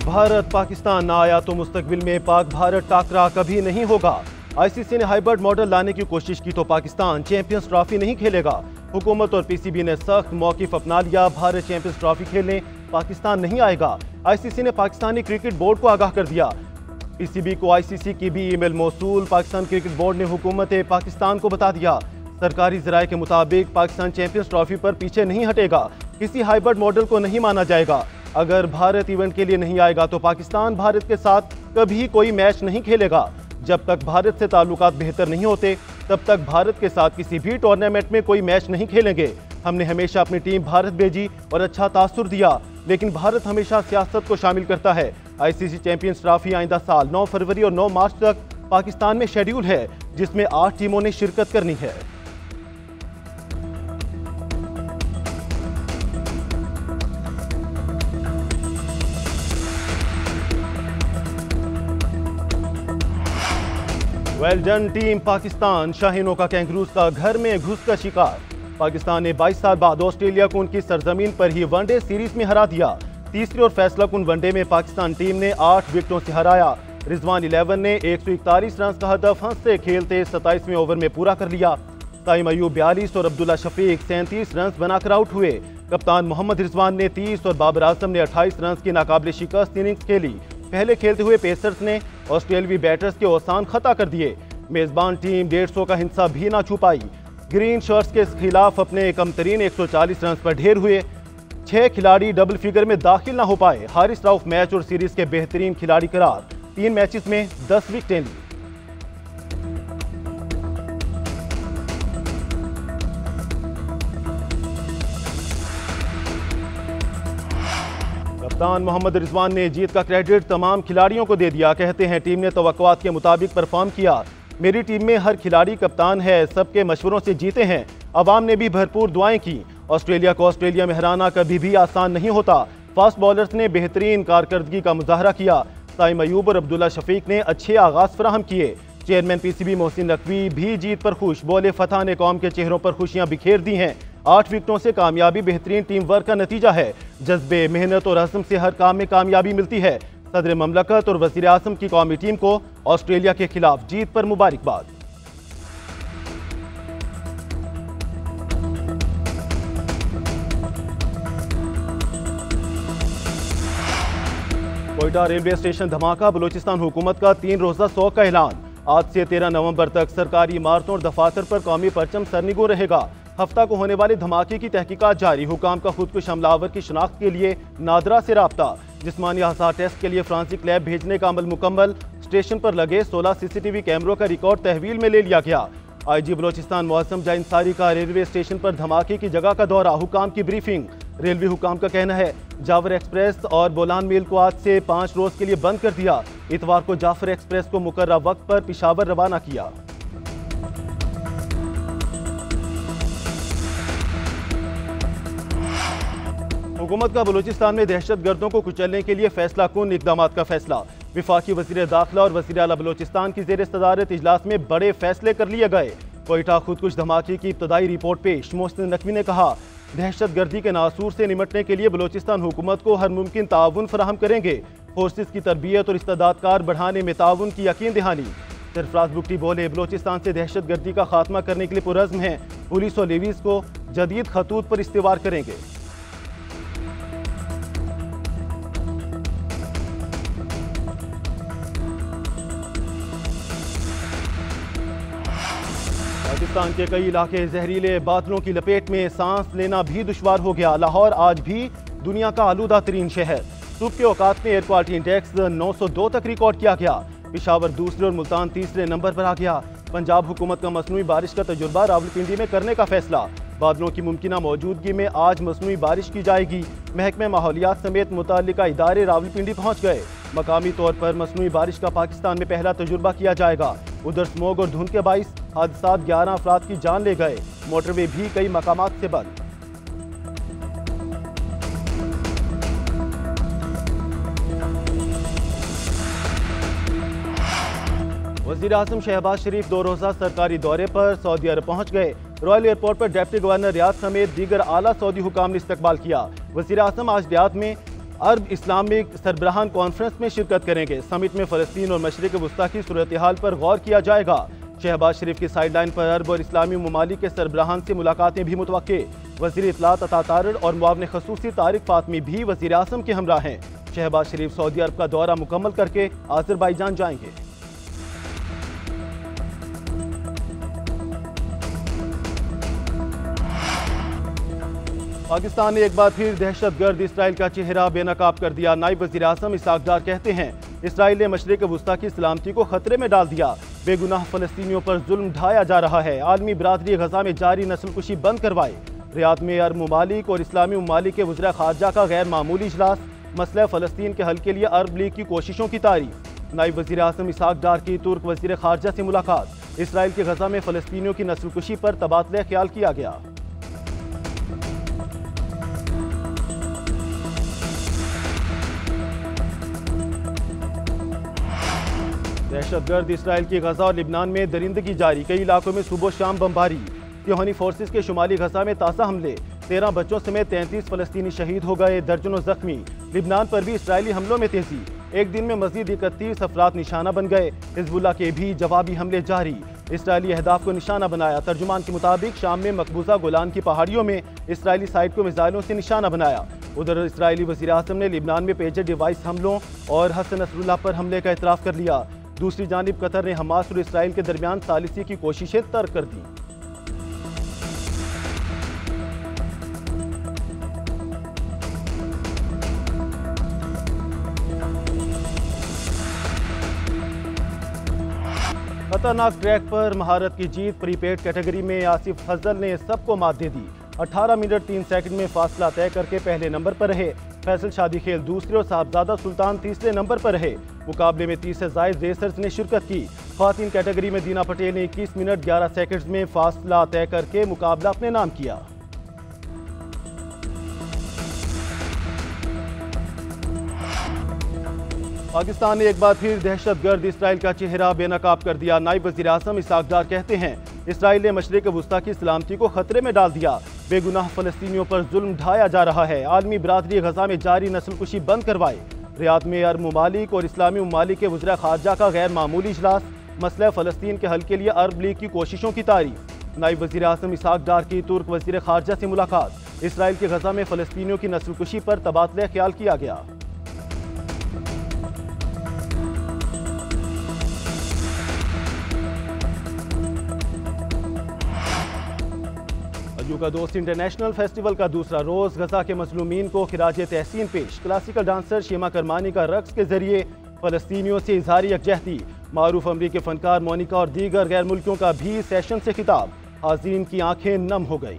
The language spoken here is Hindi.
भारत पाकिस्तान ना आया तो मुस्तकबिल में पाक भारत टाकरा कभी नहीं होगा। आईसीसी ने हाइब्रिड मॉडल लाने की कोशिश की तो पाकिस्तान चैंपियंस ट्रॉफी नहीं खेलेगा। हुकूमत और पीसीबी ने सख्त मौकिफ अपना लिया। भारत चैंपियंस ट्रॉफी खेलने पाकिस्तान नहीं आएगा। आईसीसी ने पाकिस्तानी क्रिकेट बोर्ड को आगाह कर दिया। पीसीबी को आईसीसी की भी ईमेल मौसूल। पाकिस्तान क्रिकेट बोर्ड ने हुकूमत पाकिस्तान को बता दिया, सरकारी ज़राए के मुताबिक पाकिस्तान चैंपियंस ट्रॉफी पर पीछे नहीं हटेगा। किसी हाइब्रिड मॉडल को नहीं माना जाएगा। अगर भारत इवेंट के लिए नहीं आएगा तो पाकिस्तान भारत के साथ कभी कोई मैच नहीं खेलेगा। जब तक भारत से ताल्लुकात बेहतर नहीं होते तब तक भारत के साथ किसी भी टूर्नामेंट में कोई मैच नहीं खेलेंगे। हमने हमेशा अपनी टीम भारत भेजी और अच्छा तासुर दिया, लेकिन भारत हमेशा सियासत को शामिल करता है। आईसीसी चैंपियंस ट्रॉफी आइंदा साल 9 फरवरी और 9 मार्च तक पाकिस्तान में शेड्यूल है, जिसमें 8 टीमों ने शिरकत करनी है। Well done team Pakistan. शाहीनों का कैंगरूज का घर में घुस का शिकार। पाकिस्तान ने 22 साल बाद ऑस्ट्रेलिया को उनकी सरजमीन पर ही वनडे सीरीज में हरा दिया। तीसरी और फैसलाकुन वनडे में पाकिस्तान टीम ने 8 विकेटों से हराया। रिजवान 11 ने 141 रन का हदफ हंसते खेलते 27वें ओवर में पूरा कर लिया। ताइम अयूब 42 और अब्दुल्ला शफीक 37 रन बनाकर आउट हुए। कप्तान मोहम्मद रिजवान ने 30 और बाबर आजम ने 28 रन की नाकाबिले शिकस्त इनिंग्स खेली। पहले खेलते हुए पेसर्स ने ऑस्ट्रेलियावी बैटर्स के औसान खता कर दिए। मेजबान टीम 150 का हिंसा भी ना छुपाई। ग्रीन शर्ट्स के खिलाफ अपने कमतरीन 140 रन पर ढेर हुए। 6 खिलाड़ी डबल फिगर में दाखिल ना हो पाए। हारिस राउफ मैच और सीरीज के बेहतरीन खिलाड़ी करार। 3 मैचेस में 10 विकेटें ली। कप्तान मोहम्मद रिजवान ने जीत का क्रेडिट तमाम खिलाड़ियों को दे दिया। कहते हैं टीम ने तवक्कुआत के मुताबिक परफॉर्म किया। मेरी टीम में हर खिलाड़ी कप्तान है, सबके मशवरों से जीते हैं। अवाम ने भी भरपूर दुआएं की। ऑस्ट्रेलिया को ऑस्ट्रेलिया में हराना कभी भी आसान नहीं होता। फास्ट बॉलर्स ने बेहतरीन कारकर्दगी का मुजाहरा किया। ताइम अयूब और अब्दुल्ला शफीक ने अच्छे आगाज फराहम किए। चेयरमैन पीसीबी मोहसिन नकवी भी जीत पर खुश। बोले फतह ने कौम के चेहरों पर खुशियां बिखेर दी हैं। 8 विकेटों से कामयाबी बेहतरीन टीम वर्क का नतीजा है। जज्बे, मेहनत और अज़्म से हर काम में कामयाबी मिलती है। सदर ममलकत और वज़ीर आज़म की कौमी टीम को ऑस्ट्रेलिया के खिलाफ जीत पर मुबारकबाद। कोयटा रेलवे स्टेशन धमाका। बलूचिस्तान हुकूमत का 3 रोज़ा शौक का ऐलान। आज से 13 नवंबर तक सरकारी इमारतों और दफातर पर कौमी परचम सरनिगो रहेगा। हफ्ता को होने वाले धमाके की तहकीकात जारी। हुकाम का खुदकुश हमलावर की शनाख्त के लिए नादरा से राब्ता। जिस्मानी अहसार टेस्ट के लिए फ्रांसिक लैब भेजने का अमल मुकम्मल। स्टेशन पर लगे 16 सीसीटीवी कैमरों का रिकॉर्ड तहवील में ले लिया गया। आईजी बलोचिस्तान मौसम जा इंसारी का रेलवे स्टेशन पर धमाके की जगह का दौरा। हुकाम की ब्रीफिंग। रेलवे हुकाम का कहना है जाफर एक्सप्रेस और बोलान मेल को आज से 5 रोज के लिए बंद कर दिया। इतवार को जाफर एक्सप्रेस को मुकर्रर वक्त पर पिशावर रवाना किया। हुकूमत का बलूचिस्तान में दहशत गर्दों को कुचलने के लिए फैसला कुन इकदाम का फैसला। विफाकी वज़ीर दाखिला और वज़ीर आला बलूचिस्तान की ज़ेर सदारत इजलास में बड़े फैसले कर लिए गए। कोयटा खुदकुश धमाके की इब्तदाई रिपोर्ट पेश। मोहसिन नकवी ने कहा दहशत गर्दी के नासूर से निमटने के लिए बलूचिस्तान हुकूमत को हर मुमकिन ताउन फराहम करेंगे। फोर्सेस की तरबियत और इस्तेदादकार बढ़ाने में ताउन की यकीन दहानी। सरफराज बुगटी बोले बलूचिस्तान से दहशत गर्दी का खात्मा करने के लिए पुरज़्म हैं। पुलिस और लेवीज को जदीद खतूत पर इस्तेवार करेंगे। पाकिस्तान के कई इलाके जहरीले बादलों की लपेट में, सांस लेना भी दुश्वार हो गया। लाहौर आज भी दुनिया का आलूदा तरीन शहर। सुबह के औकात में एयर क्वालिटी इंडेक्स 902 तक रिकॉर्ड किया गया। पेशावर दूसरे और मुल्तान तीसरे नंबर पर आ गया। पंजाब हुकूमत का मसनूई बारिश का तजुर्बा रावलपिंडी में करने का फैसला। बादलों की मुमकिना मौजूदगी में आज मसनूई बारिश की जाएगी। महकमे माहौलियात समेत मुतल्लिका इदारे रावलपिंडी पहुँच गए। मकामी तौर पर मसनूई बारिश का पाकिस्तान में पहला तजुर्बा किया जाएगा। उधर स्मोग और धुंध के बाइस हादसात 11 अफराद की जान ले गए। मोटरवे भी कई मकामात से बंद। वज़ीर आज़म शहबाज शरीफ 2 रोज़ा सरकारी दौरे पर सऊदी अरब पहुँच गए। रॉयल एयरपोर्ट पर डिप्टी गवर्नर रियाद समेत दीगर आला सऊदी हुकाम ने इस्तकबाल किया। वज़ीर आज़म आज रियाद में अरब इस्लामिक सरबराहान कॉन्फ्रेंस में शिरकत करेंगे। समिट में फ़लस्तीन और मशरिक़ वस्ता की सूरत हाल पर गौर किया जाएगा। शहबाज शरीफ की साइडलाइन पर अरब और इस्लामी ममालिक के सरबराहान से मुलाकातें भी मुतवक्के। वज़ीर इत्तलात अता तारिर और मुआविन ख़ुसूसी तारिक फातमी भी वज़ीर आज़म के हमरा हैं। शहबाज शरीफ सऊदी अरब का दौरा मुकम्मल करके आज़रबाईजान जाएंगे। पाकिस्तान ने एक बार फिर दहशतगर्द इसराइल का चेहरा बेनकाब कर दिया। नायब वज़ीर आज़म इसहाक डार कहते हैं, इसराइल ने मशरिक़ वस्ता की सलामती को खतरे में डाल दिया। बेगुनाह फ़लस्तीनियों पर जुल्म ढाया जा रहा है। आलमी बरादरी गजा में जारी नस्लकुशी बंद करवाए। रियाद में अरब ममालिक और इस्लामी ममालिक के वज़ीर ख़ारजा का गैर मामूली इजलास। मसला फ़लस्तीन के हल के लिए अरब लीग की कोशिशों की तारीफ। नायब वज़ीर आज़म इसहाक डार की तुर्क वज़ीर ख़ारजा से मुलाकात। इसराइल के गजा में फ़लस्तीनियों की नस्लकुशी पर तबादला ख्याल किया गया। दहशतगर्द इसराइल की गजा और लिबनान में दरिंदगी जारी। कई इलाकों में सुबह शाम बमबारी। तिहानी फोर्सेस के शुमाली गजा में ताज़ा हमले। 13 बच्चों समेत 33 फ़लस्तीनी शहीद हो गए, दर्जनों जख्मी। लिबनान पर भी इसराइली हमलों में तेजी। एक दिन में मजीद 31 अफराद निशाना बन गए। हिजबुल्लाह के भी जवाबी हमले जारी। इसराइली अहदाफ को निशाना बनाया। तर्जुमान के मुताबिक शाम में मकबूजा गोलान की पहाड़ियों में इसराइली साइट को मिसाइलों से निशाना बनाया। उधर इसराइली वज़ीर आज़म ने लिबनान में पेजर डिवाइस हमलों और हसन नसरुल्लाह पर हमले का एतराफ़ कर लिया। दूसरी जानिब कतर ने हमास और इसराइल के दरमियान सालिसी की कोशिशें तर्क कर दी। खतरनाक ट्रैक पर महारत की जीत। प्रीपेड कैटेगरी में आसिफ फजल ने सबको मात दे दी। 18 मिनट 3 सेकंड में फासला तय करके पहले नंबर पर रहे। फैसल शादी खेल दूसरे और साहबजादा सुल्तान तीसरे नंबर पर रहे। मुकाबले में 30 से जायद रेसर्स ने शिरकत की। ख्वातीन कैटेगरी में दीना पटेल ने 21 मिनट 11 सेकंड में फासला तय करके मुकाबला अपने नाम किया। पाकिस्तान ने एक बार फिर दहशतगर्द इसराइल का चेहरा बेनकाब कर दिया। नायब वज़ीर आज़म इसहाक डार कहते हैं, इसराइल ने मशरिक़ वस्ता की सलामती को खतरे में डाल दिया। बेगुनाह फ़लस्तीनियों पर जुल्म ढाया जा रहा है। आलमी बरादरी गजा में जारी नस्लकुशी बंद करवाए। रियाद में अरब ममालिक और इस्लामी ममालिक के वज़ीर ख़ारजा का गैर मामूली इजलास। मसला फ़लस्तीन के हल के लिए अरब लीग की कोशिशों की तारीफ। नायब वज़ीर आज़म इसहाक डार की तुर्क वज़ीर ख़ारजा से मुलाकात। इसराइल के गजा में फ़लस्तीनियों की नस्लकुशी पर तबादला ख्याल किया गया। का दोस्त इंटरनेशनल फेस्टिवल का दूसरा रोज। गजा के मजलूमीन को खिराज तहसीन पेश। क्लासिकल डांसर शीमा करमानी का रक्स के जरिए फ़लस्तीनियों से इजहारी यकजहती। मारूफ अमरीकी फनकार मोनिका और दीगर गैर मुल्कियों का भी सेशन से खिताब। हाज़रीन की आंखें नम हो गई।